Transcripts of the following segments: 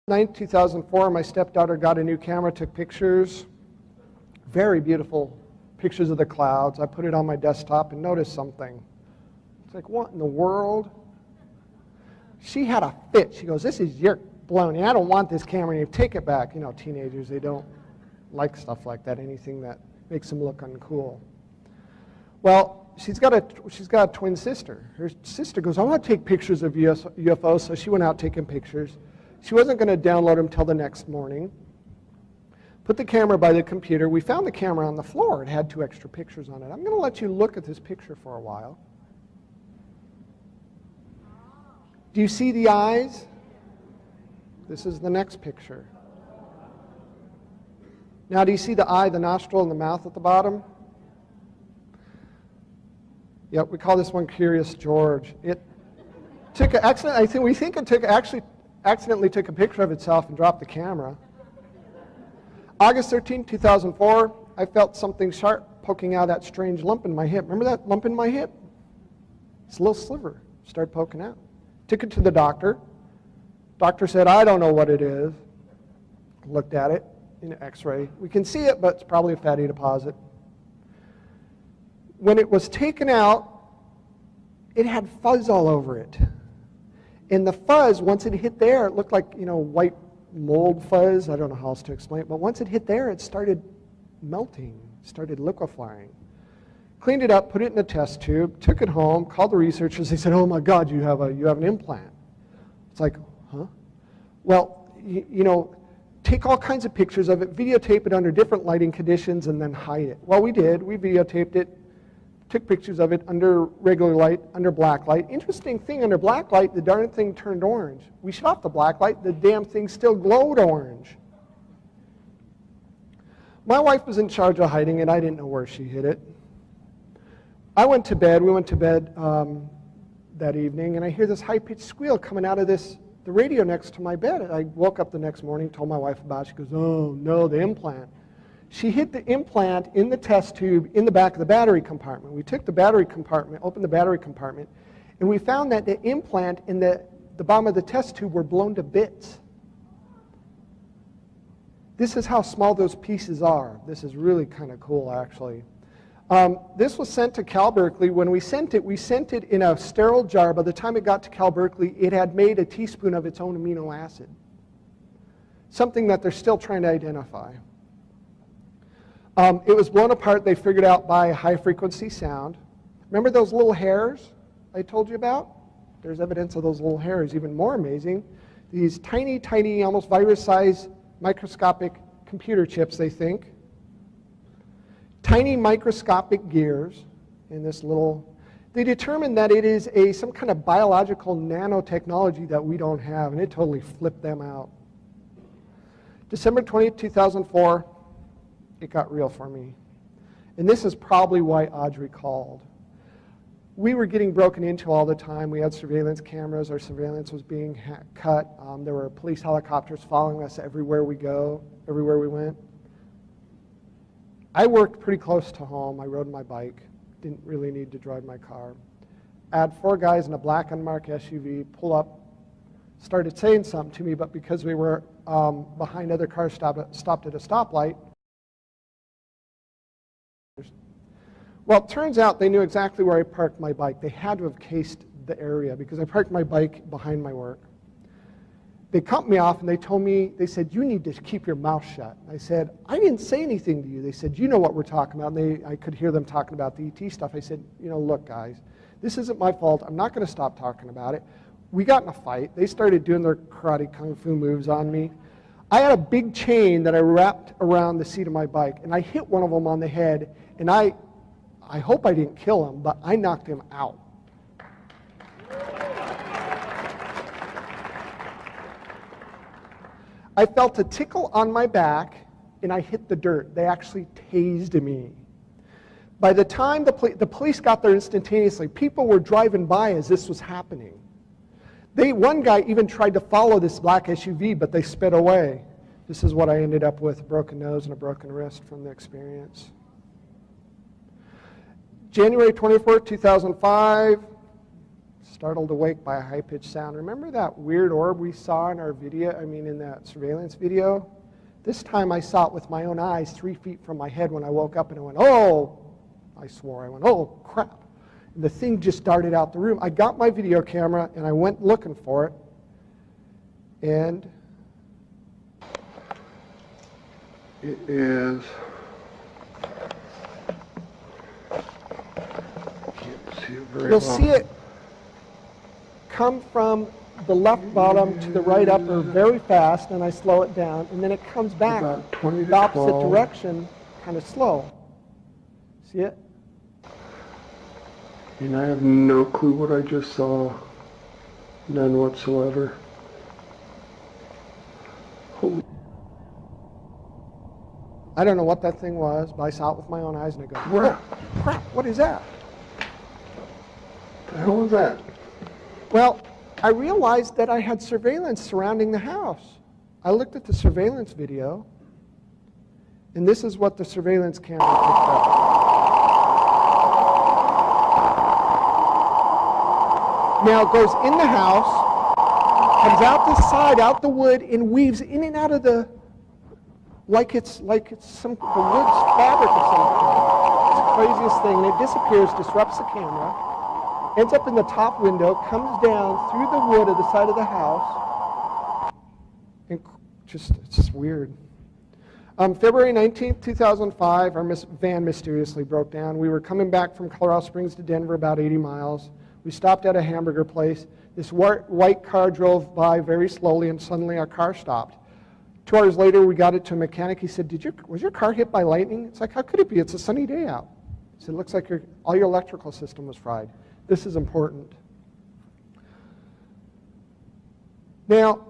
9th, 2004, my stepdaughter got a new camera, took pictures, very beautiful pictures of the clouds. I put it on my desktop and noticed something. It's like, what in the world? She had a fit. She goes, this is your baloney. I don't want this camera. You take it back. You know, teenagers, they don't like stuff like that, anything that makes them look uncool. Well, she's got a twin sister. Her sister goes, I want to take pictures of UFOs, so she went out taking pictures. She wasn't going to download them until the next morning. Put the camera by the computer. We found the camera on the floor. It had 2 extra pictures on it. I'm going to let you look at this picture for a while. Do you see the eyes? This is the next picture. Now, do you see the eye, the nostril, and the mouth at the bottom? Yep, we call this one Curious George. It took an accident. We think it accidentally took a picture of itself and dropped the camera. August 13, 2004, I felt something sharp poking out of that strange lump in my hip. Remember that lump in my hip? It's a little sliver. Started poking out. Took it to the doctor. Doctor said, I don't know what it is. Looked at it in an x-ray. We can see it, but it's probably a fatty deposit. When it was taken out, it had fuzz all over it. And the fuzz, once it hit there, it looked like, white mold fuzz. I don't know how else to explain it. But once it hit there, it started melting, started liquefying. Cleaned it up, put it in a test tube, took it home, called the researchers. They said, oh my God, you have an implant. It's like, huh? Well, take all kinds of pictures of it, videotape it under different lighting conditions, and then hide it. Well, we did. We videotaped it, took pictures of it under regular light, under black light. Interesting thing, under black light, the darn thing turned orange. We shut off the black light, the damn thing still glowed orange. My wife was in charge of hiding it. I didn't know where she hid it. I went to bed. We went to bed that evening, and I hear this high-pitched squeal coming out of the radio next to my bed. I woke up the next morning, told my wife about it. She goes, oh, no, the implant. She hid the implant in the test tube in the back of the battery compartment. We took the battery compartment, opened the battery compartment, and we found that the implant in the bottom of the test tube were blown to bits. This is how small those pieces are. This is really kind of cool, actually. This was sent to Cal Berkeley. When we sent it in a sterile jar. By the time it got to Cal Berkeley, it had made a teaspoon of its own amino acid, something that they're still trying to identify. It was blown apart, they figured out by high-frequency sound. Remember those little hairs I told you about? There's evidence of those little hairs. Even more amazing, these tiny, tiny, almost virus-sized microscopic computer chips, they think. Tiny microscopic gears in this little... They determined that it is some kind of biological nanotechnology that we don't have, and it totally flipped them out. December 20th, 2004, it got real for me. And this is probably why Audrey called. We were getting broken into all the time. We had surveillance cameras. Our surveillance was being cut. There were police helicopters following us everywhere we went. I worked pretty close to home. I rode my bike. Didn't really need to drive my car. I had 4 guys in a black unmarked SUV pull up, started saying something to me, but because we were behind other cars stopped at a stoplight. Well, it turns out they knew exactly where I parked my bike. They had to have cased the area because I parked my bike behind my work. They cut me off and they said, you need to keep your mouth shut. I said, I didn't say anything to you. They said, you know what we're talking about. And I could hear them talking about the ET stuff. I said, look, guys, this isn't my fault. I'm not going to stop talking about it. We got in a fight. They started doing their karate kung fu moves on me. I had a big chain that I wrapped around the seat of my bike, and I hit one of them on the head, and I hope I didn't kill him, but I knocked him out. I felt a tickle on my back, and I hit the dirt. They actually tased me. By the time the police got there instantaneously, people were driving by as this was happening. One guy even tried to follow this black SUV, but they sped away. This is what I ended up with, a broken nose and a broken wrist from the experience. January 24th, 2005, startled awake by a high-pitched sound. Remember that weird orb we saw in our video, in that surveillance video? This time I saw it with my own eyes 3 feet from my head when I woke up, and I went, oh, I swore. I went, oh, crap. And the thing just darted out the room. I got my video camera, and I went looking for it, and it is, can't see it very well. You'll see it come from the left bottom to the right upper very fast, and I slow it down, and then it comes back the opposite direction, kind of slow. See it? And I have no clue what I just saw. None whatsoever. Holy. I don't know what that thing was, but I saw it with my own eyes, and I go, oh, crap, what is that? What the hell was that? Well, I realized that I had surveillance surrounding the house. I looked at the surveillance video, and this is what the surveillance camera picked up. Now it goes in the house, comes out the side, out the wood, and weaves in and out of the, like it's the wood's fabric or something. It's the craziest thing. And it disappears, disrupts the camera, ends up in the top window, comes down through the wood of the side of the house, and it's just weird. February 19th, 2005, our van mysteriously broke down. We were coming back from Colorado Springs to Denver, about 80 miles. We stopped at a hamburger place. This white car drove by very slowly, and suddenly our car stopped. 2 hours later, we got it to a mechanic. He said, was your car hit by lightning? It's like, how could it be? It's a sunny day out. He said, it looks like all your electrical system was fried. This is important. Now,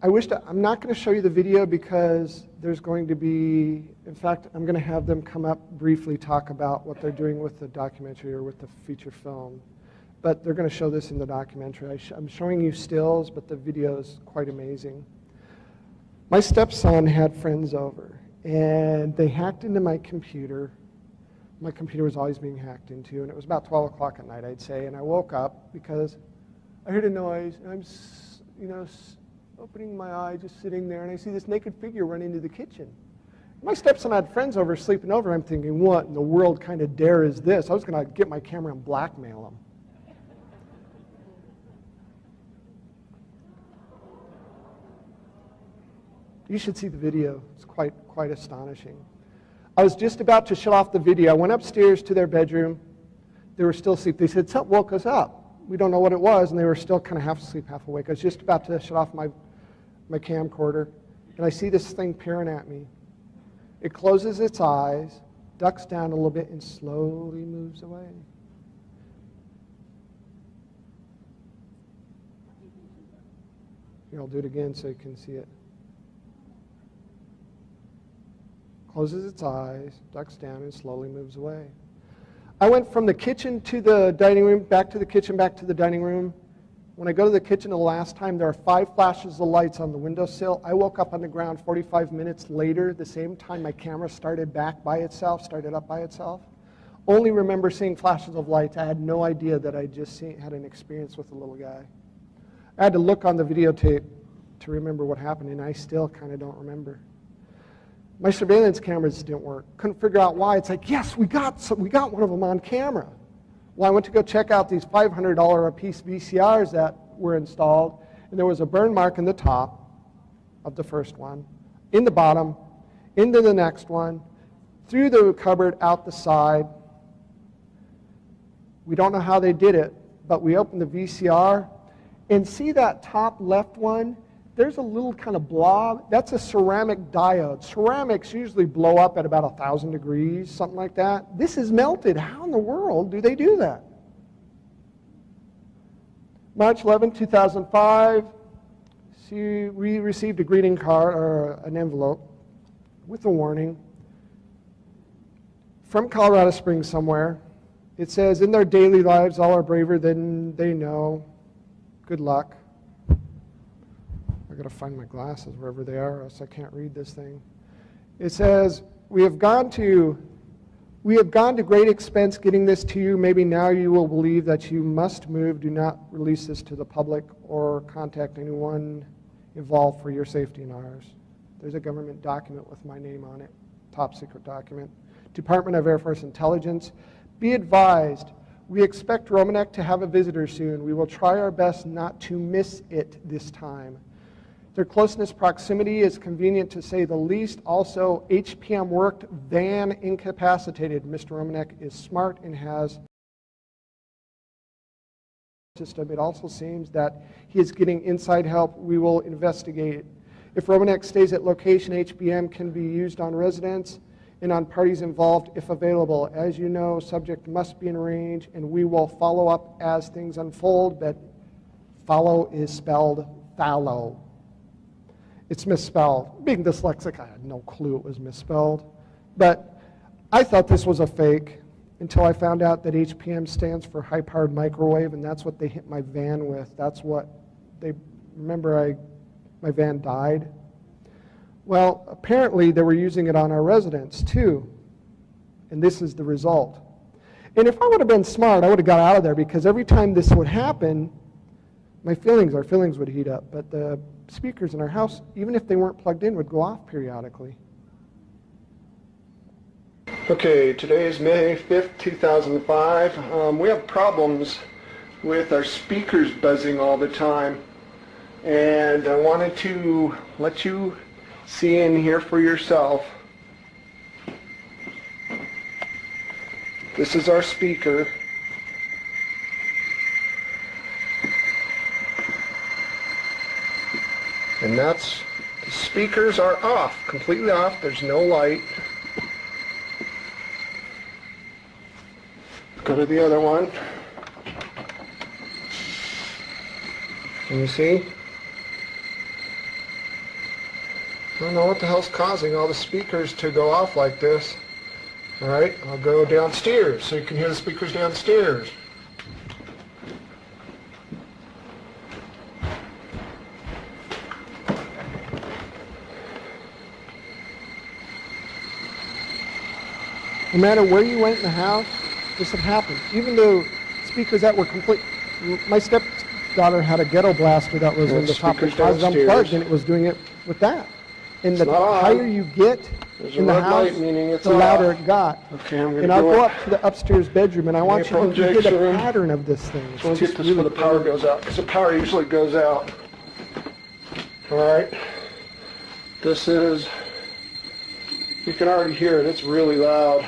I'm not going to show you the video because there's going to be, in fact, I'm going to have them come up briefly talk about what they're doing with the documentary or with the feature film. But they're going to show this in the documentary. I'm showing you stills, but the video is quite amazing. My stepson had friends over, and they hacked into my computer. My computer was always being hacked into, and it was about 12 o'clock at night, I'd say, and I woke up because I heard a noise, and I'm, opening my eye, just sitting there, and I see this naked figure run into the kitchen. My stepson had friends over, sleeping over. I'm thinking, what in the world kind of dare is this? I was going to get my camera and blackmail him. You should see the video. It's quite astonishing. I was just about to shut off the video. I went upstairs to their bedroom. They were still asleep. They said, something woke us up. We don't know what it was, and they were still kind of half asleep, half awake. I was just about to shut off my camcorder, and I see this thing peering at me. It closes its eyes, ducks down a little bit, and slowly moves away. Here, I'll do it again so you can see it. Closes its eyes, ducks down, and slowly moves away. I went from the kitchen to the dining room, back to the kitchen, back to the dining room. When I go to the kitchen the last time, there are 5 flashes of lights on the windowsill. I woke up on the ground 45 minutes later, the same time my camera started up by itself. Only remember seeing flashes of lights. I had no idea that I just had an experience with a little guy. I had to look on the videotape to remember what happened, and I still kind of don't remember. My surveillance cameras didn't work. Couldn't figure out why. It's like, yes, we got one of them on camera. Well, I went to go check out these $500 a piece VCRs that were installed, and there was a burn mark in the top of the first one, in the bottom, into the next one, through the cupboard, out the side. We don't know how they did it, but we opened the VCR, and see that top left one? There's a little kind of blob. That's a ceramic diode. Ceramics usually blow up at about 1,000 degrees, something like that. This is melted. How in the world do they do that? March 11, 2005, we received a greeting card or an envelope with a warning from Colorado Springs somewhere. It says, in their daily lives, all are braver than they know. Good luck. I've got to find my glasses wherever they are, or else I can't read this thing. It says, we have gone to We have gone to great expense getting this to you. Maybe now you will believe that you must move. Do not release this to the public or contact anyone involved for your safety and ours. There's a government document with my name on it, top secret document. Department of Air Force Intelligence, be advised, we expect Romanek to have a visitor soon. We will try our best not to miss it this time. Their closeness proximity is convenient to say the least. Also, HPM worked, van incapacitated. Mr. Romanek is smart and has system. It also seems that he is getting inside help. We will investigate it. If Romanek stays at location, HPM can be used on residents and on parties involved if available. As you know, subject must be in range, and we will follow up as things unfold, but follow is spelled fallow. It's misspelled. Being dyslexic, I had no clue it was misspelled. But I thought this was a fake until I found out that HPM stands for high-powered microwave, and that's what they hit my van with. That's what they, remember my van died? Well, apparently they were using it on our residents too, and this is the result. And if I would have been smart, I would have got out of there, because every time this would happen, our feelings would heat up. But the speakers in our house, even if they weren't plugged in, would go off periodically. Okay, today is May 5th, 2005. We have problems with our speakers buzzing all the time, and I wanted to let you see and hear for yourself. This is our speaker. And that's, the speakers are off, completely off. There's no light. Go to the other one. Can you see? I don't know what the hell's causing all the speakers to go off like this. All right, I'll go downstairs so you can hear the speakers downstairs. No matter where you went in the house, this had happened. Even though speakers that were complete, my stepdaughter had a ghetto blaster that was in the top of the closet unplugged, and it was doing it with that. And the higher you get in the house, the louder it got. Okay, I'm and I'll go up to the upstairs bedroom, and I want you to get a pattern of this thing. So we'll get this where the power goes out, because the power usually goes out. All right. This is, you can already hear it. It's really loud.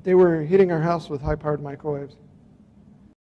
They were hitting our house with high-powered microwaves.